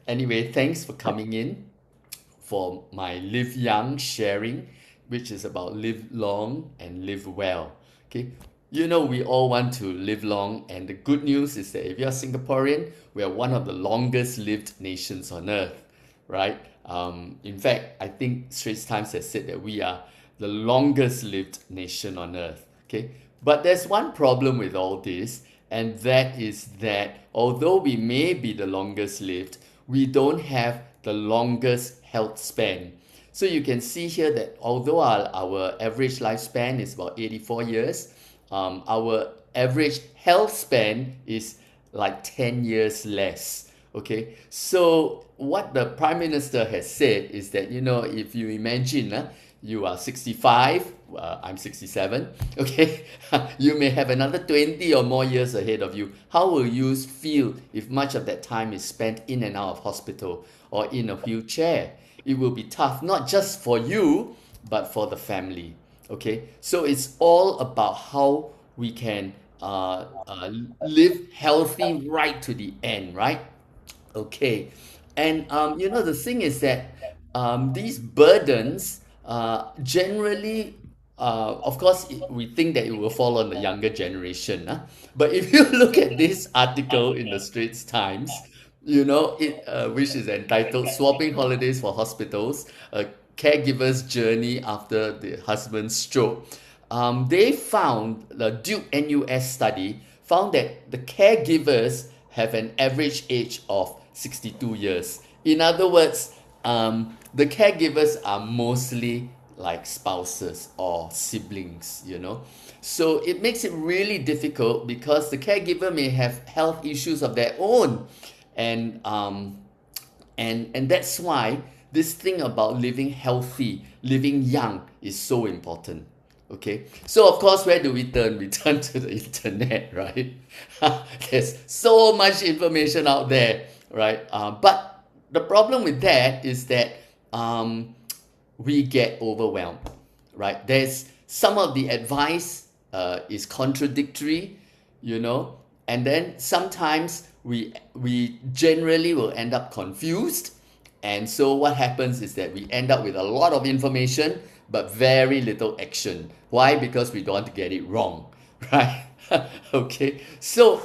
Anyway, thanks for coming in for my Live Young sharing, which is about live long and live well. Okay, we all want to live long, and the good news is that if you're Singaporean, we are one of the longest lived nations on earth, right? In fact, I think Straits Times has said that we are the longest lived nation on earth. Okay, but there's one problem with all this, and that is that although we may be the longest lived, we don't have the longest health span. So you can see here that although our average lifespan is about 84 years, our average health span is like 10 years less. Okay, so what the Prime Minister has said is that, if you imagine you are 65, I'm 67, okay, you may have another 20 or more years ahead of you. How will you feel if much of that time is spent in and out of hospital or in a wheelchair? It will be tough, not just for you, but for the family. Okay, so it's all about how we can live healthy right to the end, right? Okay, and the thing is that these burdens generally, of course, we think that it will fall on the younger generation. But if you look at this article in the Straits Times, which is entitled "Swapping Holidays for Hospitals: A Caregiver's Journey After the Husband's Stroke." They found the Duke NUS study found that the caregivers have an average age of 62 years. In other words, the caregivers are mostly like spouses or siblings. So it makes it really difficult because the caregiver may have health issues of their own. And that's why this thing about living healthy, living young is so important. Okay, so of course, where do we turn? We turn to the internet, right? There's so much information out there, right? But the problem with that is that we get overwhelmed, right? There's some of the advice is contradictory, and then sometimes we generally will end up confused. And so what happens is that we end up with a lot of information but very little action. Why? Because we don't want to get it wrong, right? Okay, so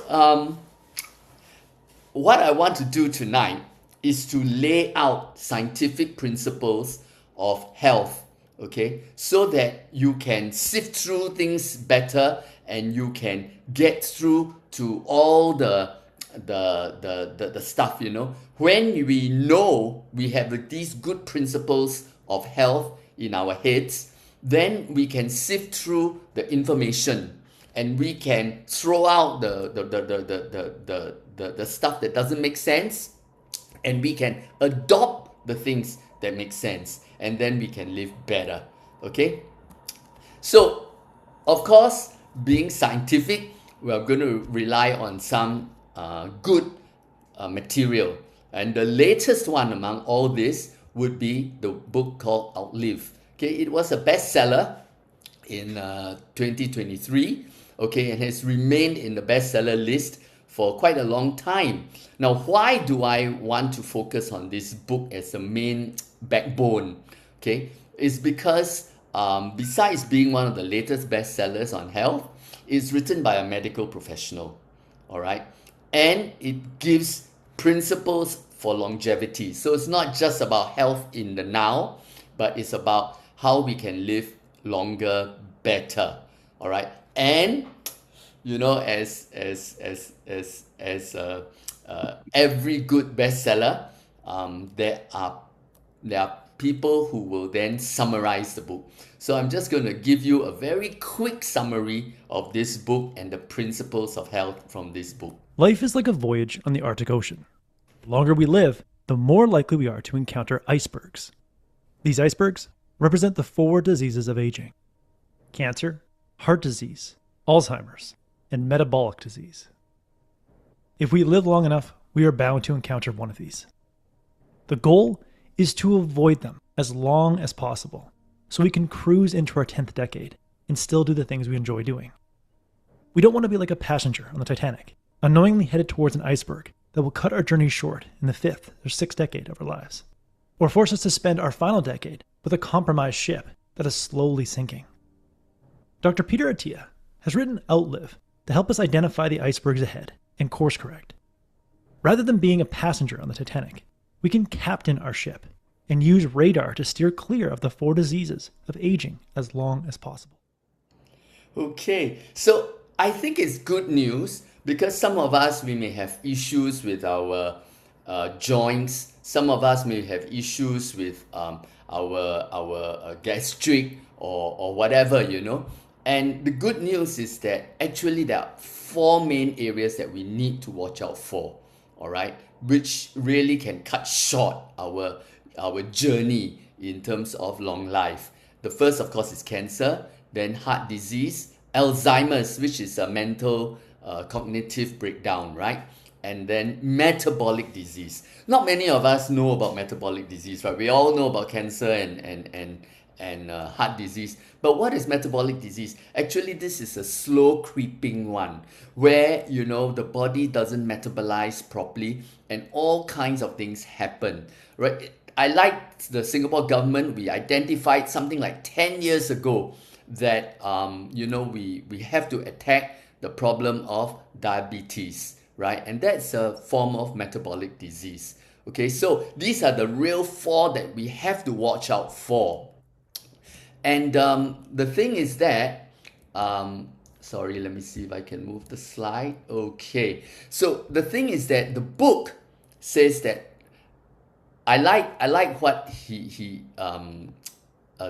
what I want to do tonight is to lay out scientific principles of health, okay, so that you can sift through things better and you can get through to all the stuff, when we know we have these good principles of health in our heads, then we can sift through the information and we can throw out the stuff that doesn't make sense, and we can adopt the things that make sense, and then we can live better. Okay, so of course, being scientific, we are going to rely on some good material, and the latest one among all this would be the book called Outlive. Okay, it was a bestseller in 2023. Okay, and has remained in the bestseller list for quite a long time. Now, why do I want to focus on this book as the main backbone? Okay, it's because besides being one of the latest bestsellers on health, it's written by a medical professional. All right, and it gives principles for longevity. So it's not just about health in the now, but it's about how we can live longer, better. All right, and as every good bestseller, there are people who will then summarize the book. So I'm just going to give you a very quick summary of this book and the principles of health from this book. Life is like a voyage on the Arctic Ocean. The longer we live, the more likely we are to encounter icebergs. These icebergs represent the 4 diseases of aging: cancer, heart disease, Alzheimer's, and metabolic disease. If we live long enough, we are bound to encounter one of these. The goal is to avoid them as long as possible, so we can cruise into our 10th decade and still do the things we enjoy doing. We don't want to be like a passenger on the Titanic, unknowingly headed towards an iceberg that will cut our journey short in the fifth or sixth decade of our lives, or force us to spend our final decade with a compromised ship that is slowly sinking. Dr. Peter Attia has written Outlive to help us identify the icebergs ahead and course correct. Rather than being a passenger on the Titanic, we can captain our ship and use radar to steer clear of the 4 diseases of aging as long as possible. Okay, so I think it's good news because some of us, we may have issues with our joints. Some of us may have issues with our gastric or whatever, you know. And the good news is that actually there are 4 main areas that we need to watch out for, all right, which really can cut short our journey in terms of long life. The first, of course, is cancer, then heart disease, Alzheimer's, which is a mental cognitive breakdown, right? And then metabolic disease. Not many of us know about metabolic disease, right? We all know about cancer and heart disease. But what is metabolic disease? Actually, this is a slow creeping one where, you know, the body doesn't metabolize properly and all kinds of things happen, right? I like the Singapore government. We identified something like 10 years ago that, you know, we have to attack the problem of diabetes, right? And that's a form of metabolic disease. Okay, so these are the real 4 that we have to watch out for. And the thing is that, sorry, let me see if I can move the slide. Okay, so the thing is that the book says that I like what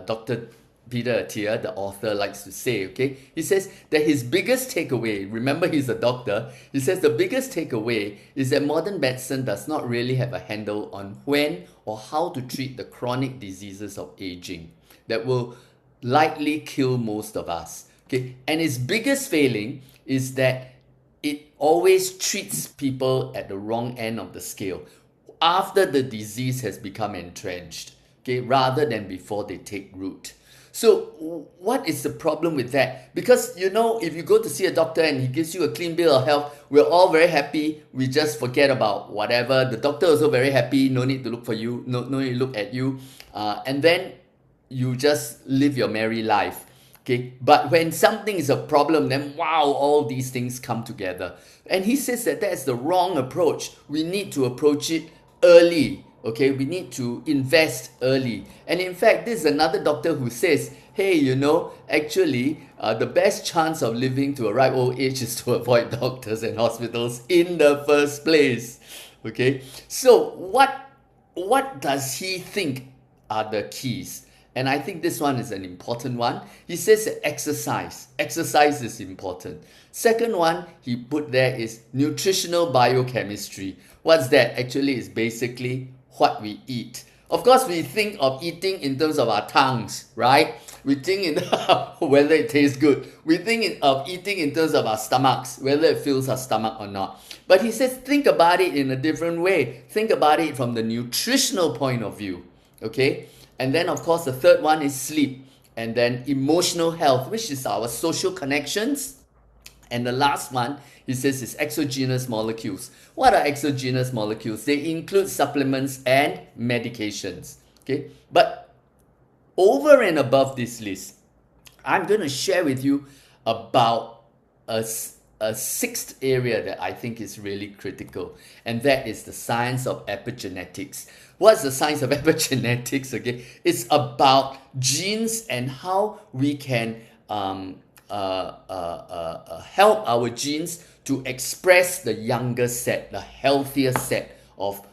Dr. Peter Attia, the author, likes to say, okay? He says that his biggest takeaway, remember he's a doctor, he says the biggest takeaway is that modern medicine does not really have a handle on when or how to treat the chronic diseases of aging that will likely kill most of us, okay? And its biggest failing is that it always treats people at the wrong end of the scale after the disease has become entrenched, okay, rather than before they take root. So what is the problem with that? Because, you know, if you go to see a doctor and he gives you a clean bill of health, we're all very happy. We just forget about whatever. The doctor also very happy. No need to look for you. No need to look at you. And then you just live your merry life. Okay, but when something is a problem, then wow, all these things come together. And he says that that's the wrong approach. We need to approach it early. Okay, we need to invest early. And in fact, this is another doctor who says, hey, you know, actually, the best chance of living to a ripe old age is to avoid doctors and hospitals in the first place. Okay, so what does he think are the keys? And I think this one is an important one. He says that exercise is important. Second one he put there is nutritional biochemistry. What's that? Actually, it's basically what we eat. Of course, we think of eating in terms of our tongues, right? We think in whether it tastes good. We think of eating in terms of our stomachs, whether it fills our stomach or not. But he says, think about it in a different way. Think about it from the nutritional point of view, okay? And then, of course, the third one is sleep. And then emotional health, which is our social connections. And the last one, he says, is exogenous molecules. What are exogenous molecules? They include supplements and medications. Okay, but over and above this list, I'm going to share with you about a sixth area that I think is really critical, and that is the science of epigenetics. What's the science of epigenetics? Okay, it's about genes and how we can help our genes to express the younger set, the healthier set of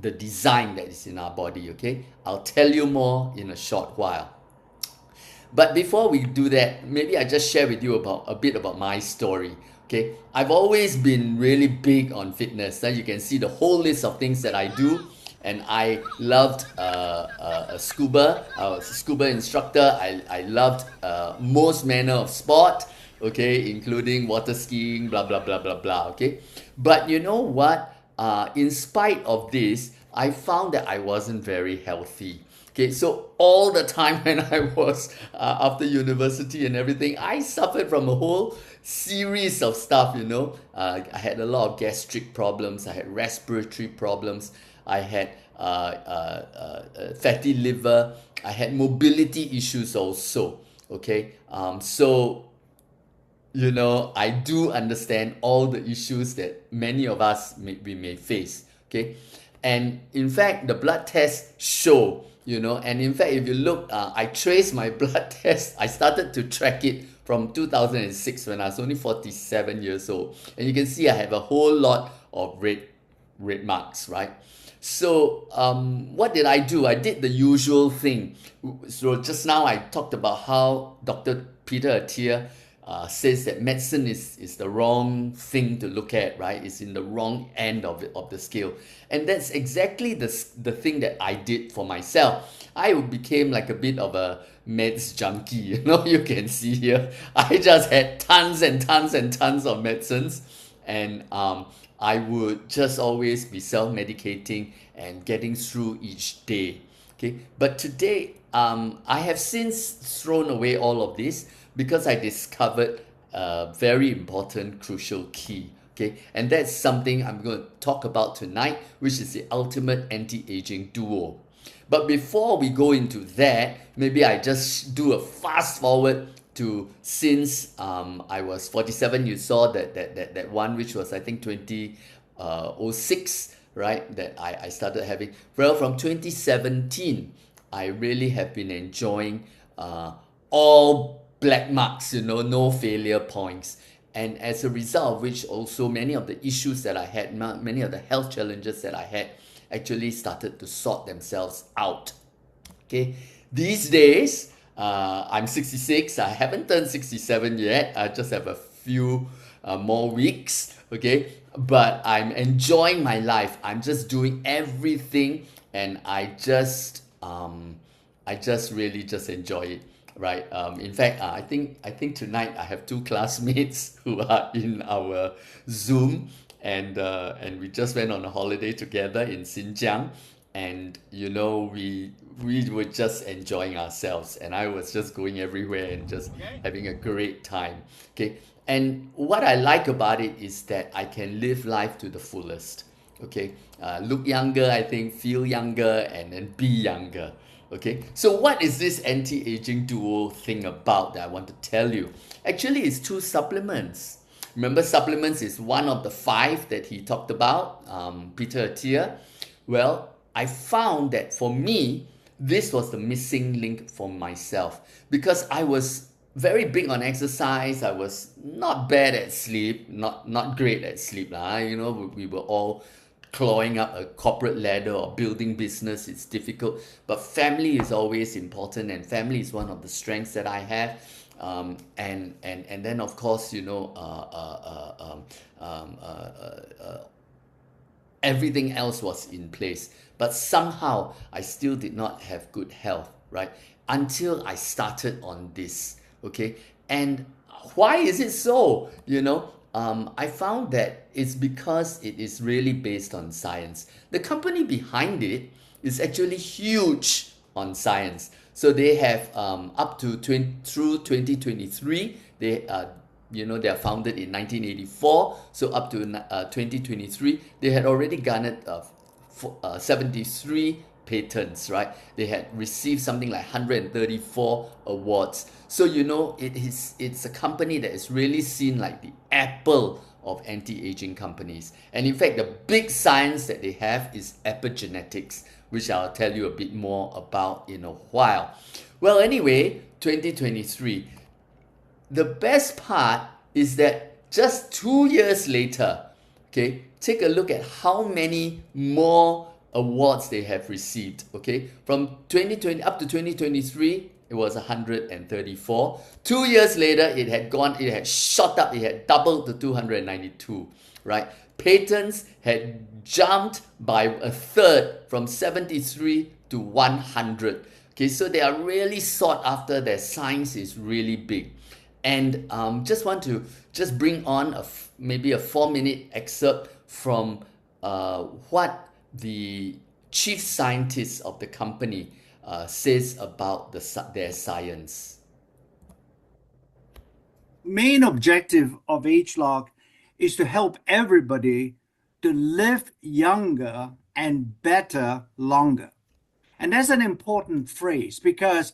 the design that is in our body. Okay, I'll tell you more in a short while. But before we do that, maybe I just share with you a bit about my story. Okay, I've always been really big on fitness. Now you can see the whole list of things that I do. And I loved scuba. I was a scuba instructor. I loved most manner of sport, okay, including water skiing, blah, blah, blah, blah, blah, okay. But you know what? In spite of this, I found that I wasn't very healthy. Okay, so all the time when I was after university and everything, I suffered from a whole series of stuff, I had a lot of gastric problems, I had respiratory problems, I had fatty liver, I had mobility issues also. Okay, so I do understand all the issues that many of us we may face. Okay, and in fact, the blood tests show, and in fact, if you look, I traced my blood test. I started to track it from 2006 when I was only 47 years old, and you can see I have a whole lot of red marks, right? So, what did I do? I did the usual thing. So just now I talked about how Dr. Peter Attia says that medicine is the wrong thing to look at, right? It's in the wrong end of the scale. And that's exactly the thing that I did for myself. I became like a bit of a meds junkie, you can see here. I just had tons and tons and tons of medicines, and I would just always be self-medicating and getting through each day. Okay, but today I have since thrown away all of this because I discovered a very important, crucial key. Okay, and that's something I'm going to talk about tonight, which is the ultimate anti-aging duo. But before we go into that, maybe I just do a fast forward to since I was 47. You saw that one, which was I think 2006, right? That I started having. Well, from 2017, I really have been enjoying all black marks, no failure points. And as a result of which, also many of the issues that I had, many of the health challenges that I had, actually started to sort themselves out. Okay, these days, I'm 66. I haven't turned 67 yet. I just have a few more weeks. Okay, but I'm enjoying my life. I'm just doing everything, and I just really just enjoy it. Right. In fact, I think tonight I have two classmates who are in our Zoom, and we just went on a holiday together in Xinjiang, and we were just enjoying ourselves, and I was just going everywhere and just having a great time. Okay, and what I like about it is that I can live life to the fullest. Okay, look younger, I think, feel younger, and then be younger. Okay, so what is this anti-aging duo thing about that I want to tell you? Actually, it's two supplements. Remember, supplements is one of the 5 that he talked about, Peter Attia. Well, I found that for me, this was the missing link for myself, because I was very big on exercise. I was not bad at sleep, not great at sleep. We were all clawing up a corporate ladder or building business. It's difficult, but family is always important, and family is one of the strengths that I have. And then of course, everything else was in place, but somehow I still did not have good health, right? Until I started on this. Okay, and why is it so? I found that it's because it is really based on science. The company behind it is actually huge on science. So they have up to through 2023, they they are founded in 1984. So up to 2023, they had already garnered 73 patents, right? They had received something like 134 awards. So it's a company that is really seen like the Apple of anti-aging companies. And in fact, the big science that they have is epigenetics, which I'll tell you a bit more about in a while. Well, anyway, 2023. The best part is that just 2 years later, okay, take a look at how many more awards they have received. Okay, from 2020 up to 2023, it was 134. 2 years later, it had shot up, it had doubled to 292, right? Patents had jumped by a third, from 73 to 100. Okay, so they are really sought after. Their science is really big. And just want to just bring on maybe a 4-minute excerpt from what the chief scientist of the company says about their science. main objective of ageLOC is to help everybody to live younger and better longer. And that's an important phrase because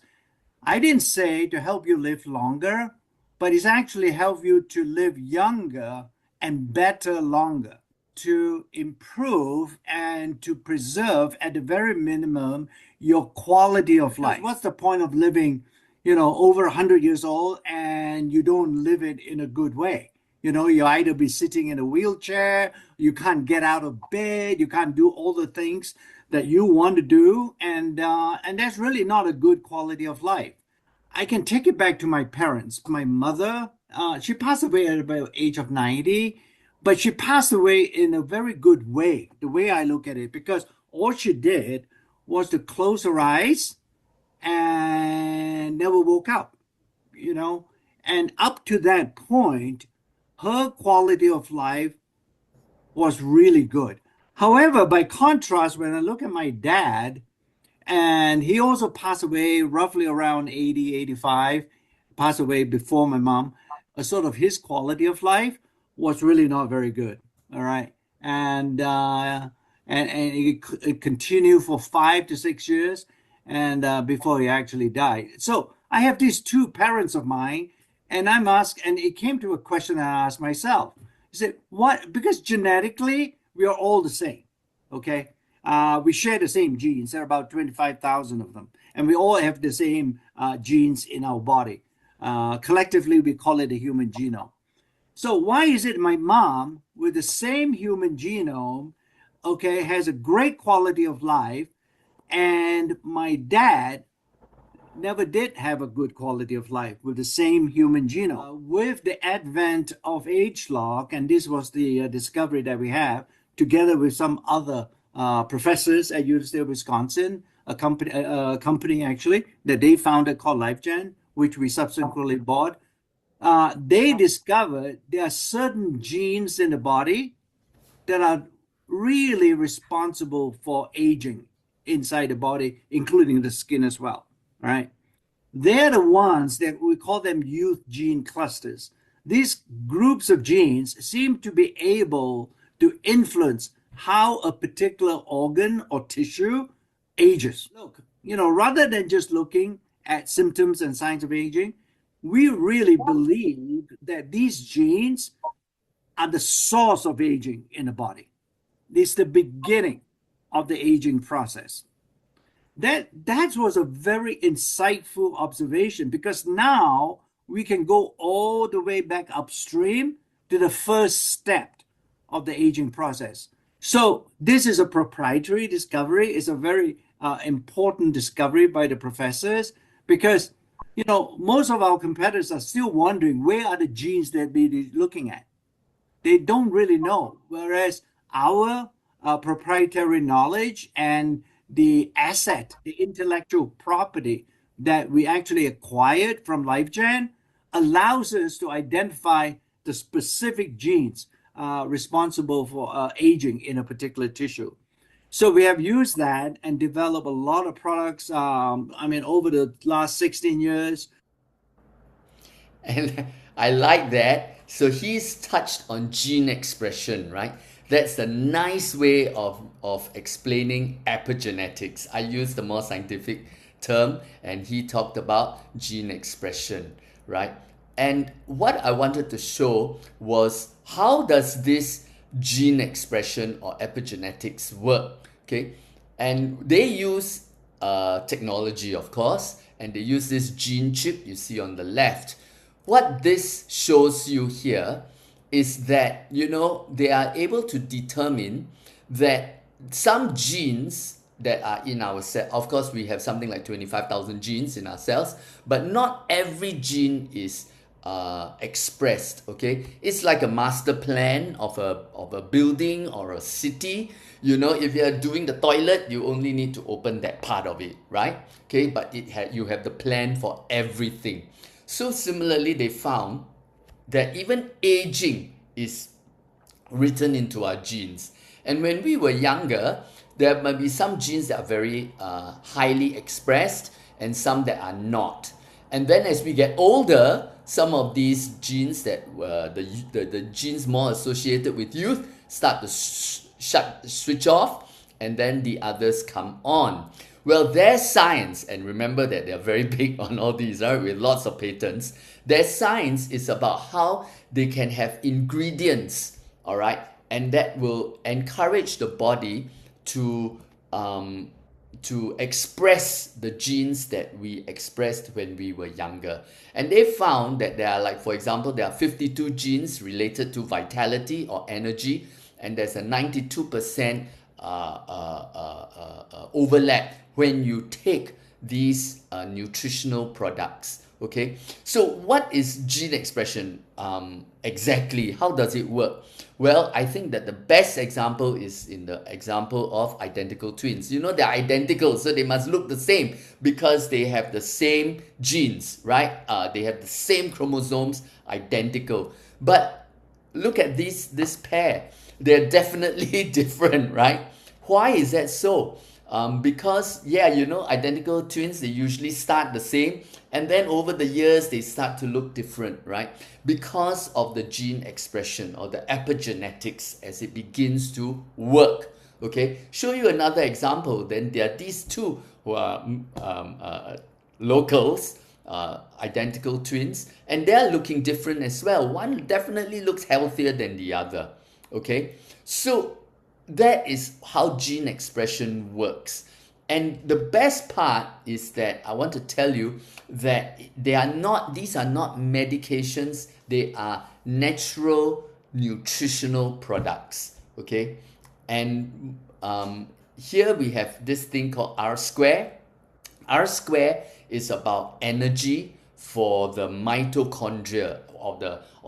I didn't say to help you live longer, but it's actually help you to live younger and better longer, to improve and to preserve at the very minimum your quality of life. What's the point of living, over 100 years old and you don't live it in a good way? You either be sitting in a wheelchair, you can't get out of bed, you can't do all the things that you want to do, and that's really not a good quality of life. I can take it back to my parents. My mother, she passed away at about the age of 90, but she passed away in a very good way, the way I look at it, because all she did was to close her eyes and never woke up, you know. And up to that point, her quality of life was really good. However, by contrast, when I look at my dad, and he also passed away roughly around 80, 85, passed away before my mom, sort of his quality of life was really not very good. All right. And it continued for 5 to 6 years and before he actually died. So I have these two parents of mine, and I'm asked, and it came to a question I asked myself. I said, what? Because genetically, we are all the same. Okay. We share the same genes. There are about 25,000 of them. And we all have the same genes in our body. Collectively, we call it the human genome. So why is it my mom, with the same human genome, okay, has a great quality of life, and my dad never did have a good quality of life with the same human genome? With the advent of ageLOC, and this was the discovery that we have, together with some other professors at University of Wisconsin, a company actually that they founded called LifeGen, which we subsequently bought. They discovered there are certain genes in the body that are really responsible for aging inside the body, including the skin as well. Right? They're the ones that we call them youth gene clusters. These groups of genes seem to be able to influence how a particular organ or tissue ages. Look, rather than just looking at symptoms and signs of aging, we really believe that these genes are the source of aging in the body. It's the beginning of the aging process. That was a very insightful observation, because now we can go all the way back upstream to the first step of the aging process. So this is a proprietary discovery. It's a very important discovery by the professors, because most of our competitors are still wondering where are the genes that they're looking at. They don't really know. Whereas our proprietary knowledge and the asset, the intellectual property that we actually acquired from LifeGen allows us to identify the specific genes responsible for aging in a particular tissue. So we have used that and developed a lot of products, over the last 16 years. And I like that. So he's touched on gene expression, right? That's a nice way of explaining epigenetics. I use the more scientific term, and he talked about gene expression, right? And what I wanted to show was, how does this gene expression or epigenetics work? Okay, and they use technology, of course, and they use this gene chip you see on the left. What this shows you here is that, they are able to determine that some genes that are in our cell, of course, we have something like 25,000 genes in our cells, but not every gene is expressed. Okay, it's like a master plan of a building or a city. If you are doing the toilet, you only need to open that part of it, right? Okay, but you have the plan for everything. So similarly, they found that even aging is written into our genes. And when we were younger, there might be some genes that are very highly expressed and some that are not. And then as we get older, some of these genes that the genes more associated with youth start to switch off, and then the others come on. Well, their science, and remember that they're very big on all these, right, with lots of patents. Their science is about how they can have ingredients, all right, and that will encourage the body to express the genes that we expressed when we were younger. And they found that there are, like, for example, there are 52 genes related to vitality or energy, and there's a 92% overlap when you take these nutritional products. Okay, so what is gene expression exactly? How does it work? Well, I think that the best example is in the example of identical twins. You know, they're identical, so they must look the same because they have the same genes, right? They have the same chromosomes, identical. But look at this pair. They're definitely different, right? Why is that so? Because, yeah, you know, identical twins, they usually start the same, and then over the years, they start to look different, right? Because of the gene expression or the epigenetics as it begins to work. Okay, show you another example. Then there are these two who are locals, identical twins, and they're looking different as well. One definitely looks healthier than the other. Okay, so that is how gene expression works. And the best part is that I want to tell you that these are not medications, they are natural nutritional products. Okay, and here we have this thing called R square. R square is about energy for the mitochondria or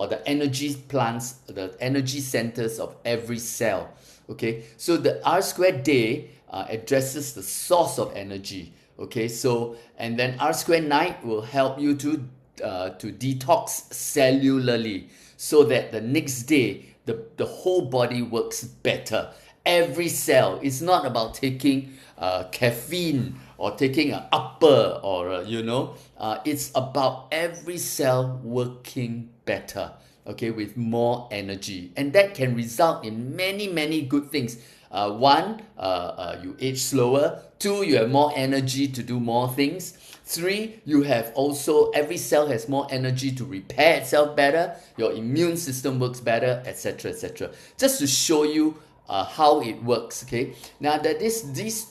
the energy plants, the energy centers of every cell. Okay, so the R squared day addresses the source of energy. Okay, so and then R squared night will help you to detox cellularly, so that the next day the whole body works better. Every cell. It's not about taking caffeine or taking an upper or it's about every cell working better. Okay, with more energy, and that can result in many good things. One, you age slower. Two, you have more energy to do more things. Three, you have also, every cell has more energy to repair itself better. Your immune system works better, etc., etc. Just to show you how it works. Okay, now that these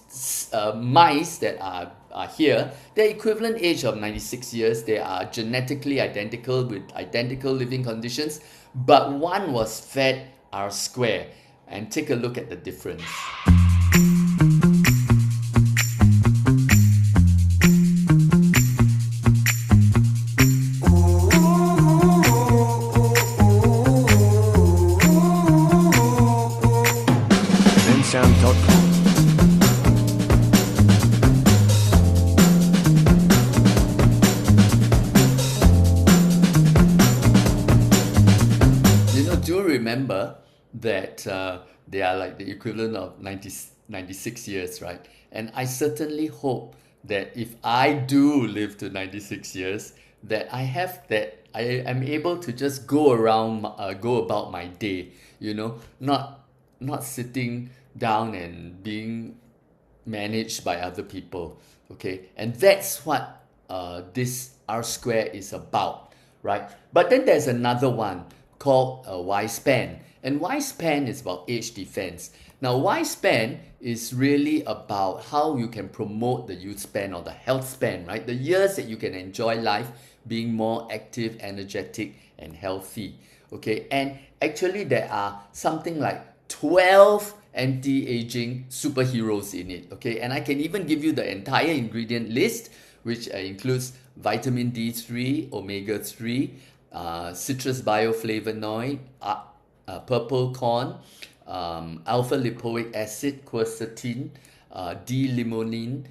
mice that are here, their equivalent age of 96 years, they are genetically identical with identical living conditions, but one was fed R square. And take a look at the difference. Bensound.com. Do remember that they are like the equivalent of 96 years, right? And I certainly hope that if I do live to 96 years, that I am able to just go about my day, not sitting down and being managed by other people. Okay, and that's what this R square is about, right? But then there's another one called Y-span, and Y-span is about age defense. Now, Y-span is really about how you can promote the youth span or the health span, right? The years that you can enjoy life being more active, energetic, and healthy. Okay, and actually there are something like 12 anti-aging superheroes in it. Okay, and I can even give you the entire ingredient list, which includes vitamin D3, omega-3, citrus bioflavonoid, purple corn, alpha lipoic acid, quercetin, D-limonene,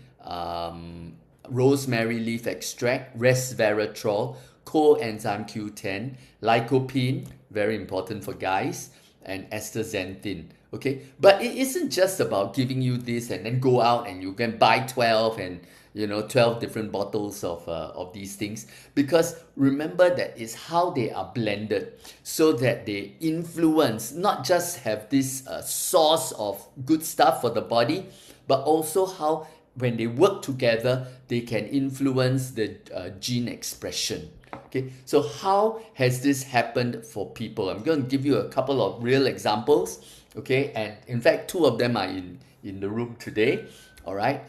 rosemary leaf extract, resveratrol, coenzyme Q10, lycopene, very important for guys, and astaxanthin. Okay, but it isn't just about giving you this and then go out and you can buy 12 and 12 different bottles of these things, because remember that it's how they are blended so that they influence, not just have this source of good stuff for the body, but also how when they work together they can influence the gene expression. Okay, so how has this happened for people? I'm going to give you a couple of real examples. Okay, and in fact, two of them are in the room today. All right.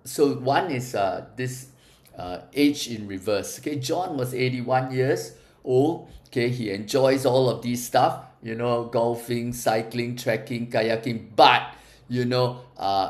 So one is this age in reverse. Okay, John was 81 years old. Okay, he enjoys all of these stuff. Golfing, cycling, trekking, kayaking. But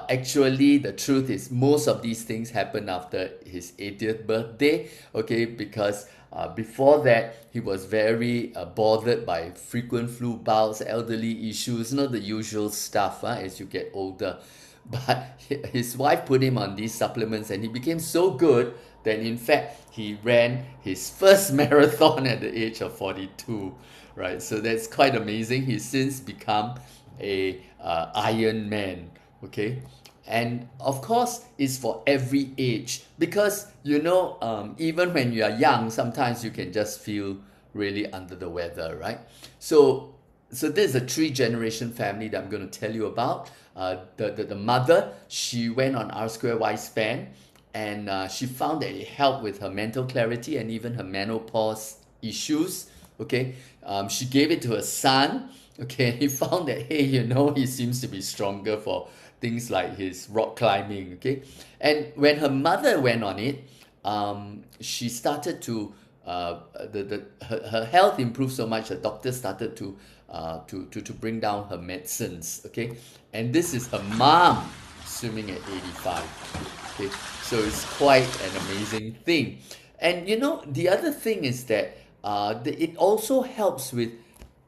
actually, the truth is most of these things happen after his 80th birthday. Okay, because before that, he was very bothered by frequent flu bouts, elderly issues, the usual stuff as you get older. But his wife put him on these supplements and he became so good that in fact he ran his first marathon at the age of 42, right? So that's quite amazing. He's since become a Iron Man, okay? And of course, it's for every age because, even when you are young, sometimes you can just feel really under the weather, right? So this is a 3-generation family that I'm going to tell you about. The mother, she went on R2Y span and she found that it helped with her mental clarity and even her menopause issues, okay? She gave it to her son, okay? He found that, hey, he seems to be stronger for things like his rock climbing, okay? And when her mother went on it, she started to her health improved so much. The doctor started to bring down her medicines, okay? And this is her mom swimming at 85, okay? So it's quite an amazing thing. And the other thing is that it also helps with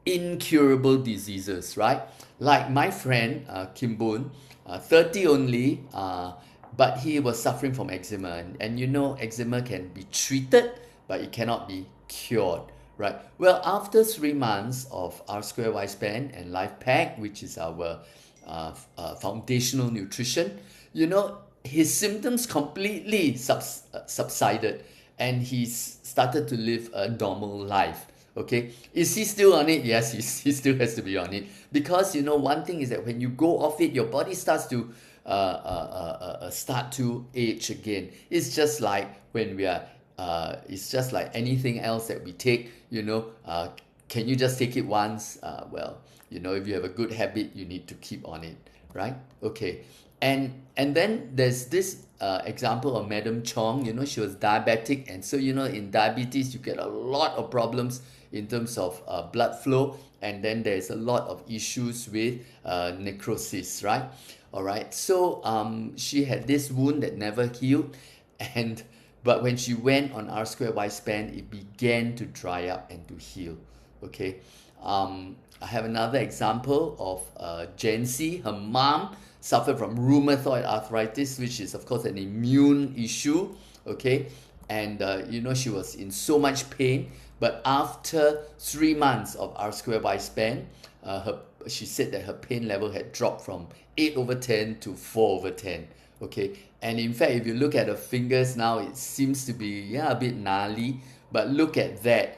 incurable diseases, right? Like my friend Kim Boon, 30 only, but he was suffering from eczema, and eczema can be treated, but it cannot be cured, right? Well, after 3 months of R2Y span and Life Pack, which is our foundational nutrition, his symptoms completely subsided, and he started to live a normal life. Okay, is he still on it? Yes, he still has to be on it because one thing is that when you go off it, your body starts to start to age again. It's just like when we are. It's just like anything else that we take. Can you just take it once? Well, if you have a good habit, you need to keep on it, right? Okay, and then there's this example of Madam Chong. She was diabetic, and so in diabetes you get a lot of problems in terms of blood flow, and then there's a lot of issues with necrosis, right? All right, so she had this wound that never healed, but when she went on R2Y span, it began to dry up and to heal. Okay, I have another example of Jancy. Her mom suffered from rheumatoid arthritis, which is of course an immune issue. Okay, and she was in so much pain. But after 3 months of R2Y span, she said that her pain level had dropped from 8/10 to 4/10. Okay, and in fact, if you look at her fingers now, it seems to be a bit gnarly. But look at that,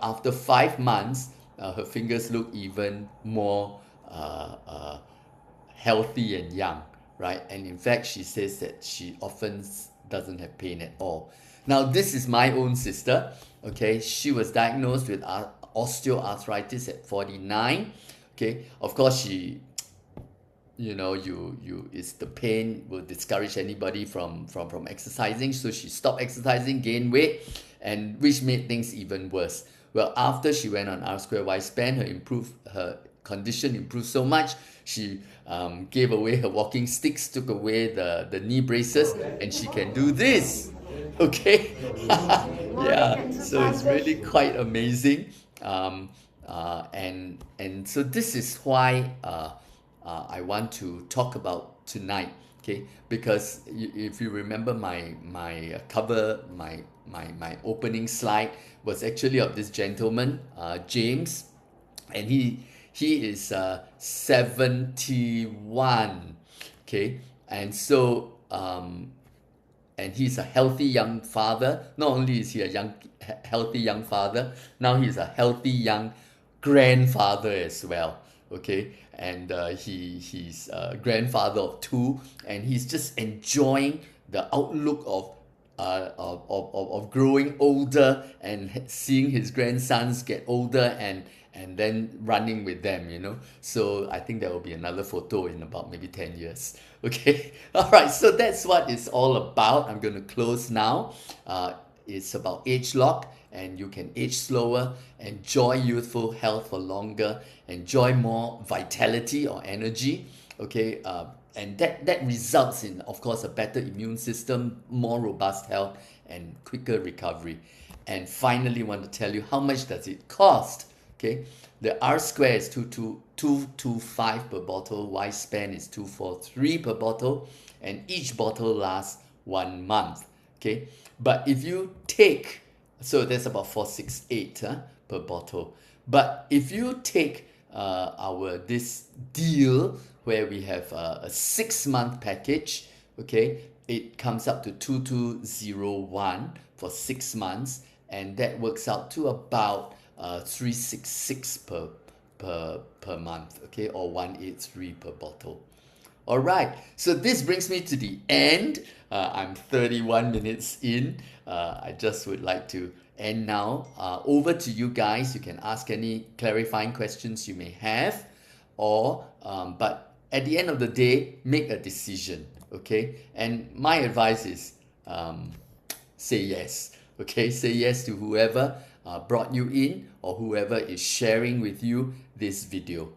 after 5 months, her fingers look even more healthy and young, right? And in fact, she says that she often doesn't have pain at all. Now, this is my own sister. Okay, she was diagnosed with osteoarthritis at 49. Okay, of course she, it's the pain will discourage anybody from exercising. So she stopped exercising, gained weight, and which made things even worse. Well, after she went on R2Y span, her condition improved so much. She gave away her walking sticks, took away the knee braces, and she can do this. Okay, yeah, so it's really quite amazing, and so this is why I want to talk about tonight. Okay, because if you remember my cover, my opening slide was actually of this gentleman, James, and He is 71. Okay, and so and he's a healthy young father. Not only is he a healthy young father, now he's a healthy young grandfather as well. Okay, and he's a grandfather of two, and he's just enjoying the outlook of growing older and seeing his grandsons get older and then running with them, you know. So I think there will be another photo in about maybe 10 years. Okay. All right. So that's what it's all about. I'm going to close now. It's about age lock, and you can age slower, enjoy youthful health for longer, enjoy more vitality or energy. Okay. And that results in, of course, a better immune system, more robust health, and quicker recovery. And finally, want to tell you, how much does it cost? Okay, the R square is 225 per bottle, Y span is 243 per bottle, and each bottle lasts 1 month. Okay, but if you take, so that's about 468 per bottle. But if you take this deal where we have a 6-month package, okay, it comes up to 2201 for 6 months, and that works out to about 366 per month, okay, or 183 per bottle. All right, so this brings me to the end. I'm 31 minutes in. I just would like to end now. Over to you guys. You can ask any clarifying questions you may have, or but at the end of the day, make a decision, okay? And my advice is say yes, okay? Say yes to whoever brought you in, or whoever is sharing with you this video.